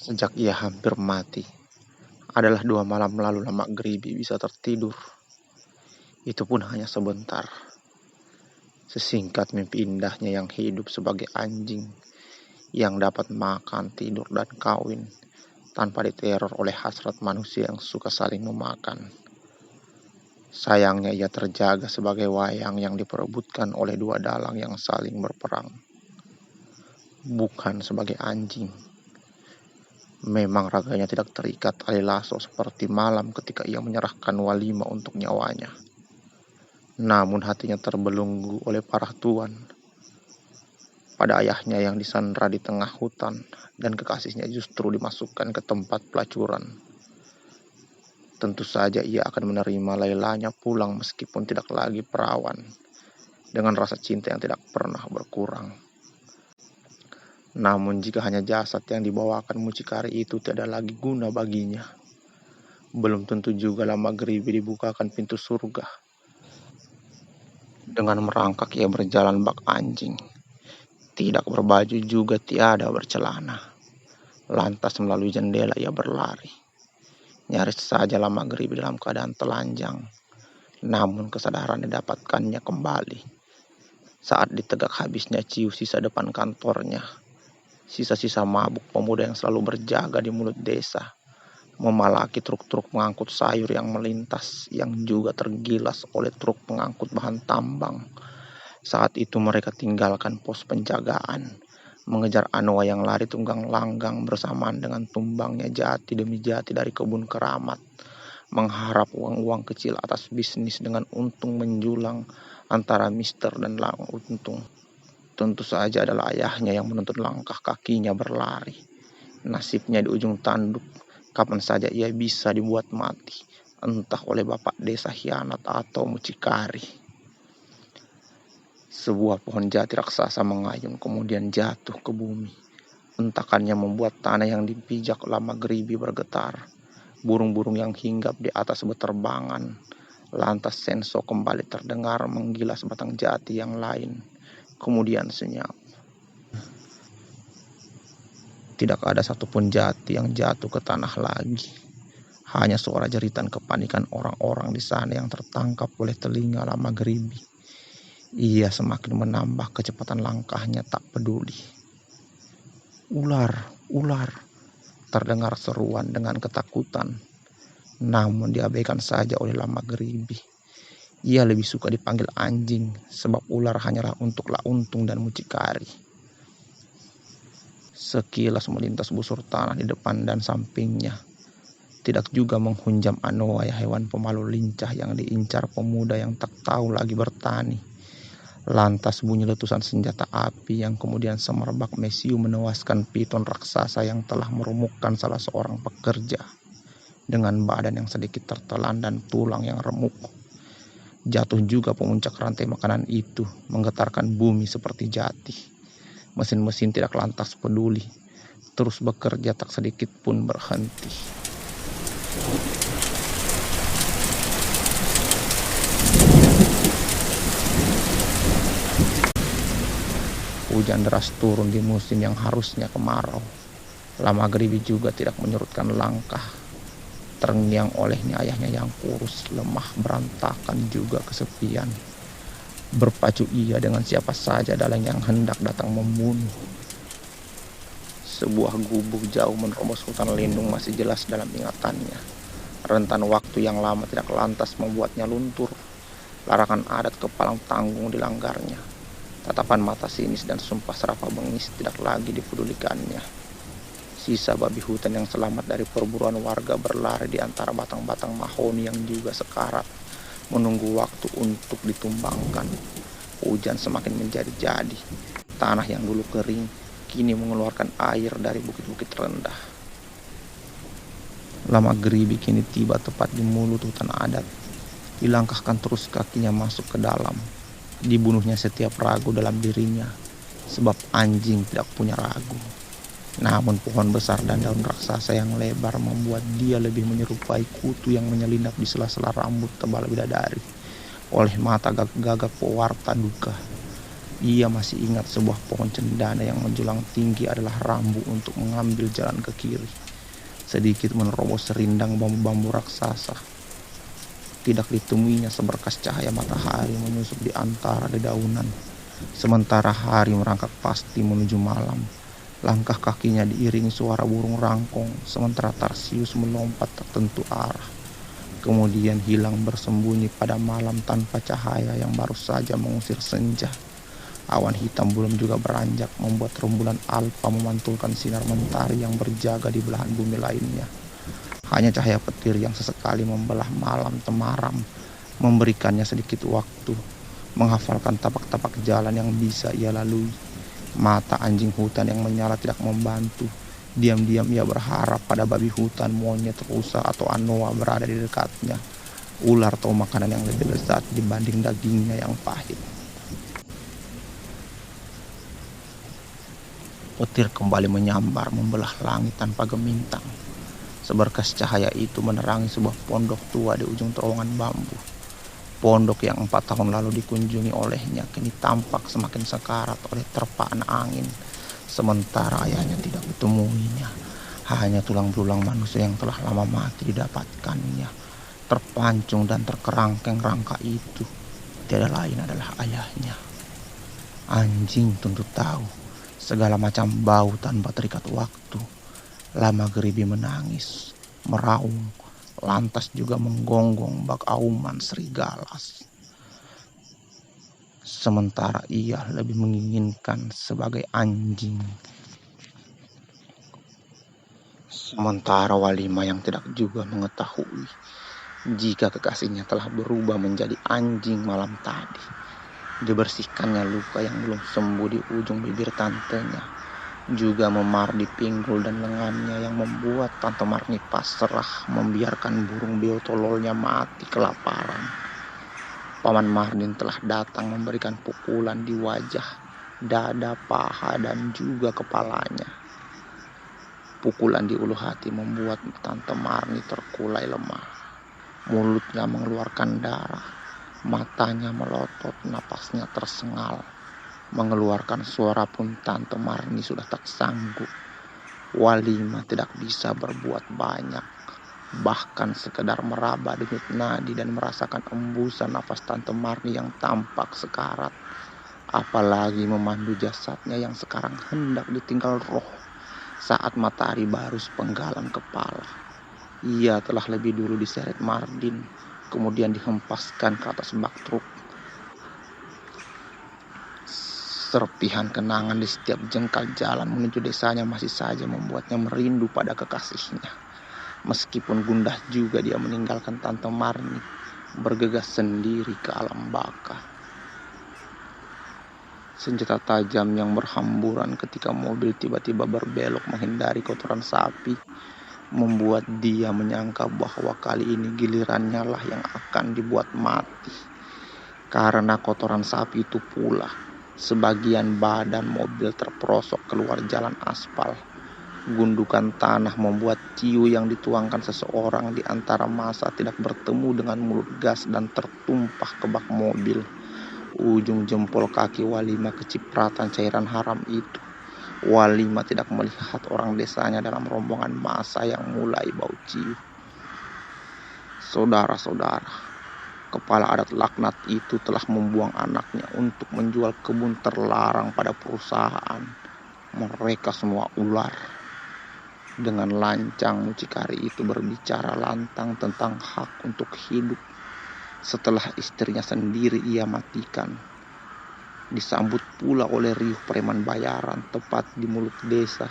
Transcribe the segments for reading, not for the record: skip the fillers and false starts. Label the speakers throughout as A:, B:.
A: Sejak ia hampir mati, adalah 2 malam lalu Lama Geribi bisa tertidur. Itu pun hanya sebentar. Sesingkat mimpi indahnya yang hidup sebagai anjing yang dapat makan, tidur, dan kawin tanpa diteror oleh hasrat manusia yang suka saling memakan. Sayangnya ia terjaga sebagai wayang yang diperebutkan oleh 2 dalang yang saling berperang. Bukan sebagai anjing. Memang raganya tidak terikat tali lasso seperti malam ketika ia menyerahkan Walima untuk nyawanya. Namun hatinya terbelenggu oleh parah tuan pada ayahnya yang disandra di tengah hutan dan kekasihnya justru dimasukkan ke tempat pelacuran. Tentu saja ia akan menerima Lailanya pulang meskipun tidak lagi perawan, dengan rasa cinta yang tidak pernah berkurang. Namun jika hanya jasad yang dibawakan mucikari itu tiada lagi guna baginya, belum tentu juga Lama Geribi dibukakan pintu surga. Dengan merangkak ia berjalan bak anjing, tidak berbaju juga tiada bercelana. Lantas melalui jendela ia berlari. Nyaris saja Lama Geribi dalam keadaan telanjang, namun kesadaran didapatkannya kembali saat ditegak habisnya ciu sisa depan kantornya. Sisa-sisa mabuk pemuda yang selalu berjaga di mulut desa, memalaki truk-truk pengangkut sayur yang melintas, yang juga tergilas oleh truk pengangkut bahan tambang. Saat itu mereka tinggalkan pos penjagaan, mengejar Anoa yang lari tunggang langgang bersamaan dengan tumbangnya jati demi jati dari kebun keramat, mengharap uang-uang kecil atas bisnis dengan untung menjulang antara Mister dan Lang Untung. Tentu saja adalah ayahnya yang menuntut langkah kakinya berlari. Nasibnya di ujung tanduk, kapan saja ia bisa dibuat mati, entah oleh bapak desa hianat atau mucikari. Sebuah pohon jati raksasa mengayun kemudian jatuh ke bumi. Hentakannya membuat tanah yang dipijak Lama Geribi bergetar. Burung-burung yang hinggap di atas berterbangan. Lantas Senso kembali terdengar menggilas batang jati yang lain. Kemudian senyap. Tidak ada satupun jati yang jatuh ke tanah lagi. Hanya suara jeritan kepanikan orang-orang di sana yang tertangkap oleh telinga Lama Geribi. Ia semakin menambah kecepatan langkahnya tak peduli. Ular, ular, terdengar seruan dengan ketakutan. Namun diabaikan saja oleh Lama Geribi. Ia lebih suka dipanggil anjing sebab ular hanyalah untuk La Untung dan mucikari. Sekilas melintas busur tanah di depan dan sampingnya. Tidak juga menghunjam Anoa, hewan pemalu lincah yang diincar pemuda yang tak tahu lagi bertani. Lantas bunyi letusan senjata api yang kemudian semerbak mesiu menewaskan piton raksasa yang telah merumukkan salah seorang pekerja dengan badan yang sedikit tertelan dan tulang yang remuk. Jatuh juga pemuncak rantai makanan itu, menggetarkan bumi seperti jati. Mesin-mesin tidak lantas peduli, terus bekerja tak sedikit pun berhenti. Hujan deras turun di musim yang harusnya kemarau. Lama Geribi juga tidak menyurutkan langkah. Terngiang olehnya ayahnya yang kurus, lemah, berantakan juga kesepian. Berpacu ia dengan siapa saja dalang yang hendak datang membunuh. Sebuah gubuk jauh menerobos hutan lindung masih jelas dalam ingatannya. Rentan waktu yang lama tidak lantas membuatnya luntur. Larangan adat kepalang tanggung dilanggarnya. Tatapan mata sinis dan sumpah serapah bengis tidak lagi dipedulikannya. Sisa babi hutan yang selamat dari perburuan warga berlari di antara batang-batang mahoni yang juga sekarat, menunggu waktu untuk ditumbangkan. Hujan semakin menjadi-jadi. Tanah yang dulu kering, kini mengeluarkan air dari bukit-bukit rendah. Lama Geribi kini tiba tepat di mulut hutan adat. Dilangkahkan terus kakinya masuk ke dalam. Dibunuhnya setiap ragu dalam dirinya, sebab anjing tidak punya ragu. Namun pohon besar dan daun raksasa yang lebar membuat dia lebih menyerupai kutu yang menyelinap di sela-sela rambut tebal bidadari oleh mata gagak-gagak pewarta duka. Ia masih ingat sebuah pohon cendana yang menjulang tinggi adalah rambu untuk mengambil jalan ke kiri. Sedikit menerobos serindang bambu-bambu raksasa. Tidak ditemuinya seberkas cahaya matahari menyusup di antara dedaunan. Sementara hari merangkak pasti menuju malam. Langkah kakinya diiringi suara burung rangkong, sementara Tarsius melompat tak tentu arah. Kemudian hilang bersembunyi pada malam tanpa cahaya yang baru saja mengusir senja. Awan hitam belum juga beranjak membuat rembulan alfa memantulkan sinar mentari yang berjaga di belahan bumi lainnya. Hanya cahaya petir yang sesekali membelah malam temaram, memberikannya sedikit waktu, menghafalkan tapak-tapak jalan yang bisa ia lalui. Mata anjing hutan yang menyala tidak membantu. Diam-diam ia berharap pada babi hutan, monyet, rusa, atau anoa berada di dekatnya. Ular atau makanan yang lebih lezat dibanding dagingnya yang pahit. Petir kembali menyambar membelah langit tanpa gemintang. Seberkas cahaya itu menerangi sebuah pondok tua di ujung terowongan bambu. Pondok yang 4 tahun lalu dikunjungi olehnya kini tampak semakin sekarat oleh terpaan angin. Sementara ayahnya tidak ditemuinya. Hanya tulang belulang manusia yang telah lama mati didapatkannya. Terpancung dan terkerangkeng rangka itu tiada lain adalah ayahnya. Anjing tentu tahu segala macam bau tanpa terikat waktu. Lama Geribi menangis, meraung, lantas juga menggonggong bak auman serigalas. Sementara ia lebih menginginkan sebagai anjing. Sementara Walima yang tidak juga mengetahui jika kekasihnya telah berubah menjadi anjing malam tadi. Dibersihkannya luka yang belum sembuh di ujung bibir tantenya. Juga memar di pinggul dan lengannya yang membuat Tante Marni pasrah membiarkan burung beo tololnya mati kelaparan. Paman Mardin telah datang memberikan pukulan di wajah, dada, paha, dan juga kepalanya. Pukulan di ulu hati membuat Tante Marni terkulai lemah. Mulutnya mengeluarkan darah, matanya melotot, napasnya tersengal. Mengeluarkan suara pun Tante Marni sudah tak sanggup. Walima tidak bisa berbuat banyak, bahkan sekedar meraba denyut nadi dan merasakan embusan nafas Tante Marni yang tampak sekarat. Apalagi memandu jasadnya yang sekarang hendak ditinggal roh saat matahari baru sepenggalan kepala. Ia telah lebih dulu diseret Mardin, kemudian dihempaskan ke atas bak truk. Serpihan kenangan di setiap jengkal jalan menuju desanya masih saja membuatnya merindu pada kekasihnya. Meskipun gundah juga dia meninggalkan Tante Marni, bergegas sendiri ke alam baka. Senjata tajam yang berhamburan ketika mobil tiba-tiba berbelok menghindari kotoran sapi, membuat dia menyangka bahwa kali ini gilirannya lah yang akan dibuat mati. Karena kotoran sapi itu pula sebagian badan mobil terperosok keluar jalan aspal. Gundukan tanah membuat ciu yang dituangkan seseorang di antara masa tidak bertemu dengan mulut gas dan tertumpah ke bak mobil. Ujung jempol kaki Walima kecipratan cairan haram itu. Walima tidak melihat orang desanya dalam rombongan massa yang mulai bau ciu. Saudara-saudara, kepala adat laknat itu telah membuang anaknya untuk menjual kebun terlarang pada perusahaan. Mereka semua ular. Dengan lancang mucikari itu berbicara lantang tentang hak untuk hidup. Setelah istrinya sendiri ia matikan. Disambut pula oleh riuh preman bayaran tepat di mulut desa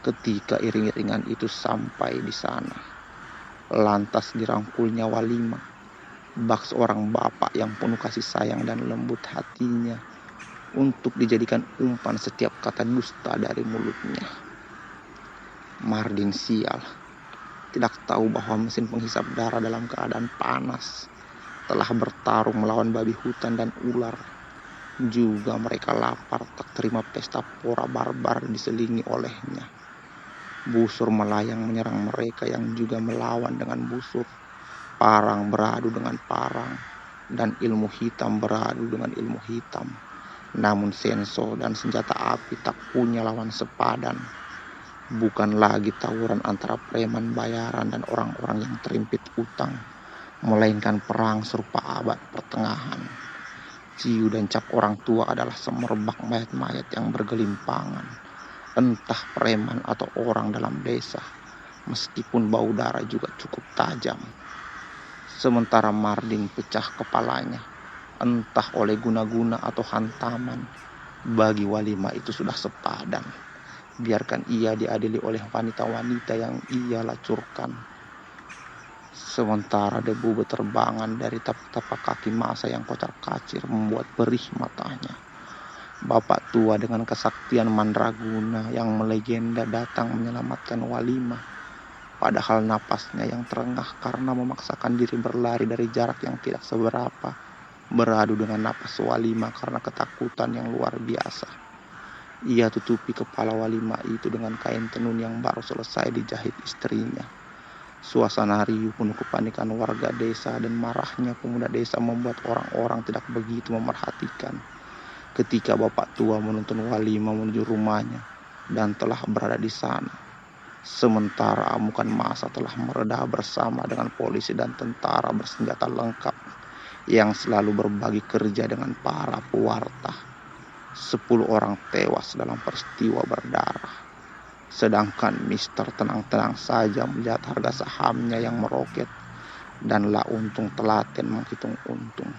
A: ketika iring-iringan itu sampai di sana. Lantas dirangkulnya Walima, bak seorang bapak yang penuh kasih sayang dan lembut hatinya, untuk dijadikan umpan setiap kata dusta dari mulutnya. Mardin sial, tidak tahu bahwa mesin penghisap darah dalam keadaan panas telah bertarung melawan babi hutan dan ular. Juga mereka lapar tak terima pesta pora barbar diselingi olehnya. Busur melayang menyerang mereka yang juga melawan dengan busur. Parang beradu dengan parang, dan ilmu hitam beradu dengan ilmu hitam. Namun Senso dan senjata api tak punya lawan sepadan. Bukan lagi tawuran antara preman bayaran dan orang-orang yang terimpit utang, melainkan perang serupa abad pertengahan. Ciu dan cap orang tua adalah semerbak mayat-mayat yang bergelimpangan, entah preman atau orang dalam desa, meskipun bau darah juga cukup tajam. Sementara Mardin pecah kepalanya, entah oleh guna-guna atau hantaman, bagi Walima itu sudah sepadan. Biarkan ia diadili oleh wanita-wanita yang ia lacurkan. Sementara debu berterbangan dari tapak-tapak kaki masa yang kocar-kacir membuat perih matanya. Bapak tua dengan kesaktian mandraguna yang melegenda datang menyelamatkan Walima. Padahal napasnya yang terengah karena memaksakan diri berlari dari jarak yang tidak seberapa, beradu dengan napas Walima karena ketakutan yang luar biasa. Ia tutupi kepala Walima itu dengan kain tenun yang baru selesai dijahit istrinya. Suasana riuh penuh kepanikan warga desa dan marahnya pemuda desa membuat orang-orang tidak begitu memerhatikan. Ketika bapak tua menuntun Walima menuju rumahnya dan telah berada di sana, sementara amukan massa telah mereda bersama dengan polisi dan tentara bersenjata lengkap yang selalu berbagi kerja dengan para pewarta. 10 orang tewas dalam peristiwa berdarah. Sedangkan Mister tenang-tenang saja melihat harga sahamnya yang meroket dan lah untung telaten menghitung untung.